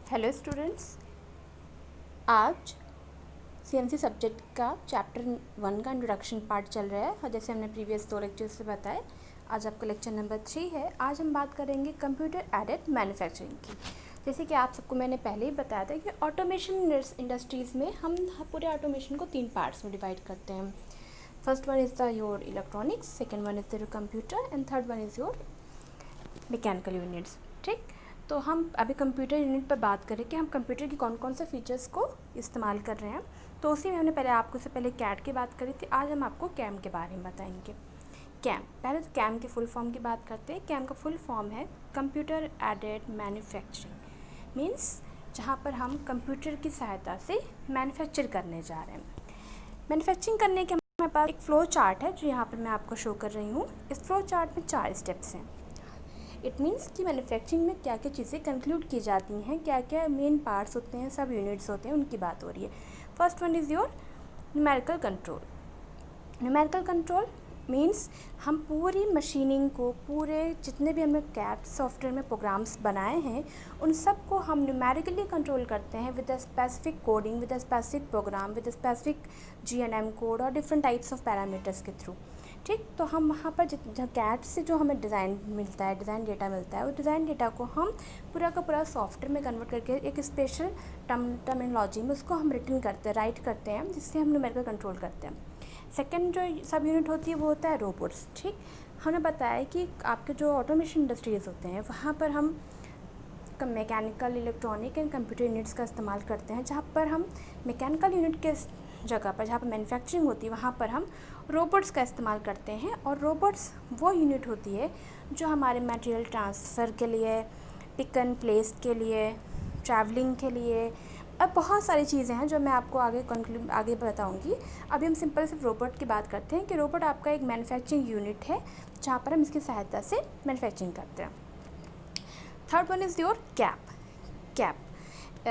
Hello students, आज CMC subject का chapter 1 का इंट्रोडक्शन पार्ट चल रहा है और जैसे हमने प्रीवियस 2 लेक्चर्स से बताया, आज आपका लेक्चर नंबर 3 है। आज हम बात करेंगे कंप्यूटर एडेड मैन्युफैक्चरिंग की। जैसे कि आप सबको मैंने पहले ही बताया था कि ऑटोमेशन इंडस्ट्रीज़ में हम पूरे ऑटोमेशन को 3 पार्ट्स में डिवाइड करते हैं। First one is the your electronics, second one is the computer and third one is your mechanical units. ठीक, तो हम अभी कंप्यूटर यूनिट पर बात करें कि हम कंप्यूटर की कौन कौन से फीचर्स को इस्तेमाल कर रहे हैं। तो उसी में हमने पहले आपको से पहले कैड की बात करी थी, आज हम आपको कैम के बारे में बताएंगे। कैम, पहले तो कैम के फुल फॉर्म की बात करते हैं। कैम का फुल फॉर्म है कंप्यूटर एडेड मैन्युफैक्चरिंग, मीन्स जहाँ पर हम कंप्यूटर की सहायता से मैन्युफैक्चर करने जा रहे हैं। मैन्युफैक्चरिंग करने के हमारे पास एक फ़्लो चार्ट है जो यहाँ पर मैं आपको शो कर रही हूँ। इस फ्लो चार्ट में 4 स्टेप्स हैं। इट मीन्स कि मैन्युफैक्चरिंग में क्या क्या चीज़ें कंक्लूड की जाती हैं, क्या क्या मेन पार्ट्स होते हैं, सब यूनिट्स होते हैं, उनकी बात हो रही है। First one is your numerical control. Numerical control means हम पूरी मशीनिंग को, पूरे जितने भी हमने कैड सॉफ्टवेयर में प्रोग्राम्स बनाए हैं उन सब को हम न्यूमेरिकली कंट्रोल करते हैं with a specific coding, with a specific programme, with a specific GNM code और डिफरेंट टाइप्स ऑफ पैरामीटर्स के थ्रू। ठीक, तो हम वहाँ पर कैड से जो हमें डिज़ाइन मिलता है, डिज़ाइन डेटा मिलता है, उस डिज़ाइन डेटा को हम पूरा का पूरा सॉफ्टवेयर में कन्वर्ट करके एक स्पेशल टर्मिनोलॉजी में उसको हम रिटन करते हैं, राइट करते हैं, जिससे हम न्यूमेरिकल कंट्रोल करते हैं। सेकेंड जो सब यूनिट होती है वो होता है रोबोट्स। ठीक, हमने बताया कि आपके जो ऑटोमेशन इंडस्ट्रीज़ होते हैं वहाँ पर हम mechanical, electronic and computer units का इस्तेमाल करते हैं। जहाँ पर हम मैकेनिकल यूनिट के जगह पर, जहाँ पर मैन्युफैक्चरिंग होती है, वहाँ पर हम रोबोट्स का इस्तेमाल करते हैं। और रोबोट्स वो यूनिट होती है जो हमारे मटेरियल ट्रांसफ़र के लिए, पिक एंड प्लेस के लिए, ट्रैवलिंग के लिए, अब बहुत सारी चीज़ें हैं जो मैं आपको आगे बताऊंगी। अभी हम सिंपल सिर्फ रोबोट की बात करते हैं कि रोबोट आपका एक मैन्युफैक्चरिंग यूनिट है जहाँ पर हम इसकी सहायता से मैन्युफैक्चरिंग करते हैं। Third one is your CAP. CAP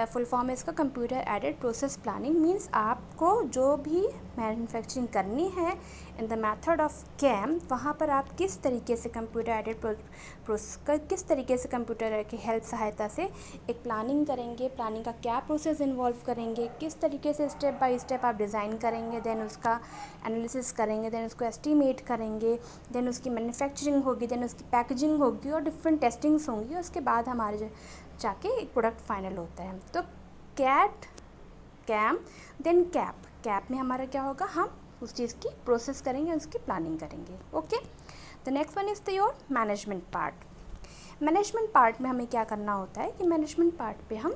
full form है इसका computer aided process planning, means आपको जो भी मैन्युफैक्चरिंग करनी है in the method of CAM, वहाँ पर आप किस तरीके से कंप्यूटर एडेड किस तरीके से कंप्यूटर की हेल्प सहायता से एक प्लानिंग करेंगे, प्लानिंग का क्या प्रोसेस इन्वॉल्व करेंगे, किस तरीके से स्टेप बाय स्टेप आप डिज़ाइन करेंगे, देन उसका एनालिसिस करेंगे, देन उसको एस्टिमेट करेंगे, देन उसकी मैन्युफैक्चरिंग होगी, देन उसकी पैकेजिंग होगी और डिफरेंट टेस्टिंग्स होंगी। उसके बाद हमारे जाके एक प्रोडक्ट फाइनल होता है। तो CAD, CAM, then CAP. CAP में हमारा क्या होगा, हम उस चीज़ की प्रोसेस करेंगे, उसकी प्लानिंग करेंगे। Okay, the next one is the your management part. Management part में हमें क्या करना होता है कि मैनेजमेंट पार्ट पे हम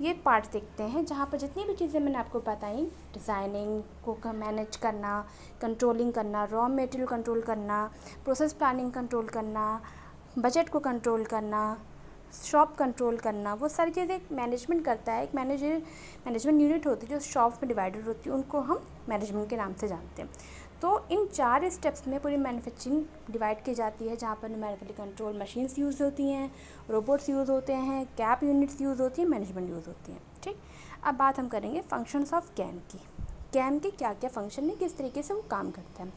ये पार्ट देखते हैं जहाँ पर जितनी भी चीज़ें मैंने आपको बताई, डिज़ाइनिंग को मैनेज करना, कंट्रोलिंग करना, रॉ मटेरियल कंट्रोल करना, प्रोसेस प्लानिंग कंट्रोल करना, बजट को कंट्रोल करना, शॉप कंट्रोल करना, वो सारी चीज़ें एक मैनेजमेंट करता है। एक मैनेजमेंट यूनिट होती है जो शॉप में डिवाइडेड होती है, उनको हम मैनेजमेंट के नाम से जानते हैं। तो इन 4 स्टेप्स में पूरी मैन्युफैक्चरिंग डिवाइड की जाती है, जहाँ पर न्यूमेरिकली कंट्रोल मशीन्स यूज़ होती हैं, रोबोट्स यूज़ होते हैं, कैप यूनिट्स यूज़ होती हैं, मैनेजमेंट यूज़ होती हैं। ठीक, अब बात हम करेंगे फंक्शंस ऑफ कैम की। कैम के क्या क्या फंक्शन है, किस तरीके से वो काम करता है।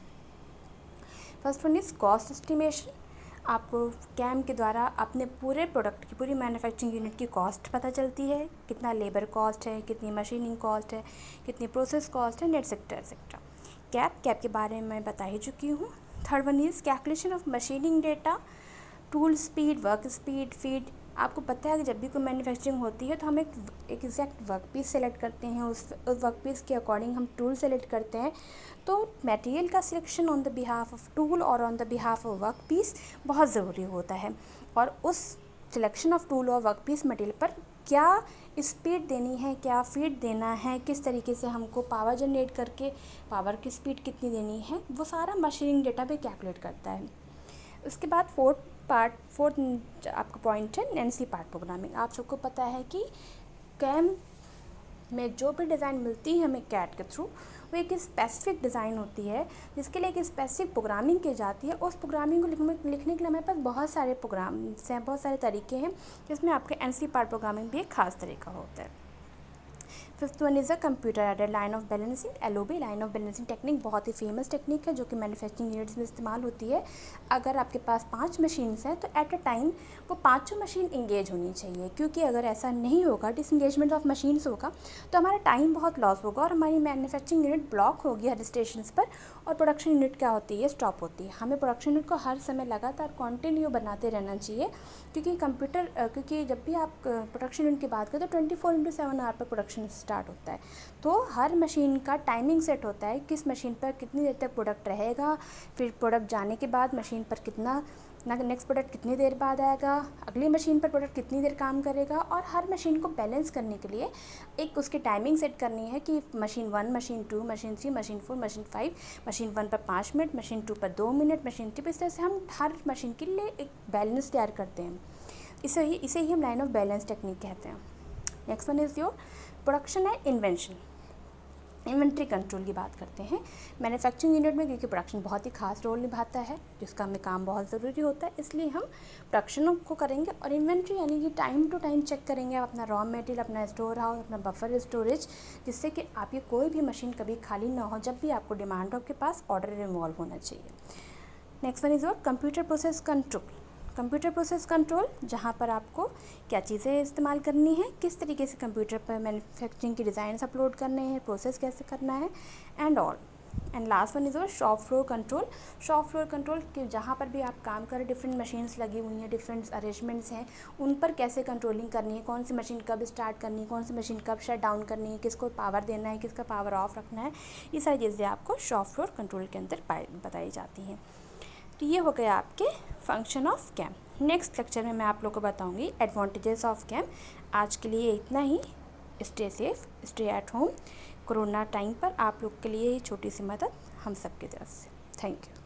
First one is cost estimation. आपको कैम के द्वारा अपने पूरे प्रोडक्ट की, पूरी मैन्युफैक्चरिंग यूनिट की कॉस्ट पता चलती है, कितना लेबर कॉस्ट है, कितनी मशीनिंग कॉस्ट है, कितनी प्रोसेस कॉस्ट है, एटसेट्रा एटसेट्रा। कैप के बारे में बता ही चुकी हूँ। Third one is calculation of machining data, tool speed, work speed, feed. आपको पता है कि जब भी कोई मैन्युफैक्चरिंग होती है तो हम एक एग्जैक्ट वर्क पीस सेलेक्ट करते हैं, उस वर्क पीस के अकॉर्डिंग हम टूल सेलेक्ट करते हैं। तो मटेरियल का selection on the behalf of tool और on the behalf of work piece बहुत ज़रूरी होता है। और उस सिलेक्शन ऑफ टूल और वर्क पीस मटेरियल पर क्या स्पीड देनी है, क्या फीड देना है, किस तरीके से हमको पावर जनरेट करके पावर की स्पीड कितनी देनी है, वो सारा मशीनिंग डेटा पे कैलकुलेट करता है। उसके बाद फोर्थ आपका पॉइंट है एनसी पार्ट प्रोग्रामिंग। आप सबको पता है कि कैम में जो भी डिज़ाइन मिलती है हमें कैड के थ्रू, वो एक स्पेसिफिक डिज़ाइन होती है जिसके लिए एक स्पेसिफिक प्रोग्रामिंग की जाती है। उस प्रोग्रामिंग को लिखने के लिए हमारे पास बहुत सारे प्रोग्राम्स हैं, बहुत सारे तरीके हैं, जिसमें आपके एनसी पार्ट प्रोग्रामिंग भी एक खास तरीका होता है। Fifth one is a computer aided line of balancing, LOB line of balancing technique बहुत ही फेमस टेक्निक है जो कि मैन्युफैक्चरिंग यूनिट्स में इस्तेमाल होती है। अगर आपके पास 5 मशीन्स हैं तो एट अ टाइम वो पाँचों मशीन इंगेज होनी चाहिए, क्योंकि अगर ऐसा नहीं होगा, डिसंगेजमेंट ऑफ मशीन्स होगा, तो हमारा टाइम बहुत लॉस होगा और हमारी मैन्युफैक्चरिंग यूनिट ब्लॉक होगी हर स्टेशन पर, और प्रोडक्शन यूनिट क्या होती है, स्टॉप होती है। हमें प्रोडक्शन यूनिट को हर समय लगातार कंटिन्यू बनाते रहना चाहिए, क्योंकि जब भी आप प्रोडक्शन यूनिट की बात करें तो 24/7 आवर पर प्रोडक्शन स्टार्ट होता है। तो हर मशीन का टाइमिंग सेट होता है, किस मशीन पर कितनी देर तक प्रोडक्ट रहेगा, फिर प्रोडक्ट जाने के बाद मशीन पर कितना नेक्स्ट प्रोडक्ट कितनी देर बाद आएगा, अगली मशीन पर प्रोडक्ट कितनी देर काम करेगा। और हर मशीन को बैलेंस करने के लिए एक उसकी टाइमिंग सेट करनी है कि machine 1, machine 2, machine 3, machine 4, machine 5, machine 1 पर 5 मिनट, मशीन 2 पर 2 मिनट, मशीन 3 पर। इस तरह से हम हर मशीन के लिए एक बैलेंस तैयार करते हैं। इसे ही हम लाइन ऑफ बैलेंस टेक्निक कहते हैं। Next one is your production and invention, inventory control की बात करते हैं मैन्युफैक्चरिंग यूनिट में, क्योंकि प्रोडक्शन बहुत ही खास रोल निभाता है, जिसका हमें काम बहुत ज़रूरी होता है, इसलिए हम प्रोडक्शन को करेंगे। और इन्वेंट्री यानी कि टाइम टू टाइम चेक करेंगे आप अपना रॉ मटेरियल, अपना स्टोर हाउस, अपना बफर स्टोरेज, जिससे कि आपकी कोई भी मशीन कभी खाली ना हो। जब भी आपको डिमांड हो, आपके पास ऑर्डर इन्वॉल्व होना चाहिए। Next one is your computer process control, computer process control, जहाँ पर आपको क्या चीज़ें इस्तेमाल करनी है, किस तरीके से कंप्यूटर पर मैन्युफैक्चरिंग के डिज़ाइंस अपलोड करने हैं, प्रोसेस कैसे करना है, and all. And last one is our shop floor control, shop floor control कि जहाँ पर भी आप काम करें, डिफरेंट मशीन्स लगी हुई हैं, डिफरेंट अरेंजमेंट्स हैं, उन पर कैसे कंट्रोलिंग करनी है, कौन सी मशीन कब स्टार्ट करनी है, कौन सी मशीन कब शट डाउन करनी है, किसको पावर देना है, किसका पावर ऑफ रखना है, ये सारी चीज़ें आपको शॉप फ्लोर कंट्रोल के अंदर बताई जाती हैं। तो ये हो गया आपके function of CAM. Next lecture में मैं आप लोग को बताऊंगी एडवांटेजेस ऑफ कैम। आज के लिए इतना ही। Stay safe, stay at home. Corona time पर आप लोग के लिए छोटी सी मदद हम सब की तरफ से। Thank you.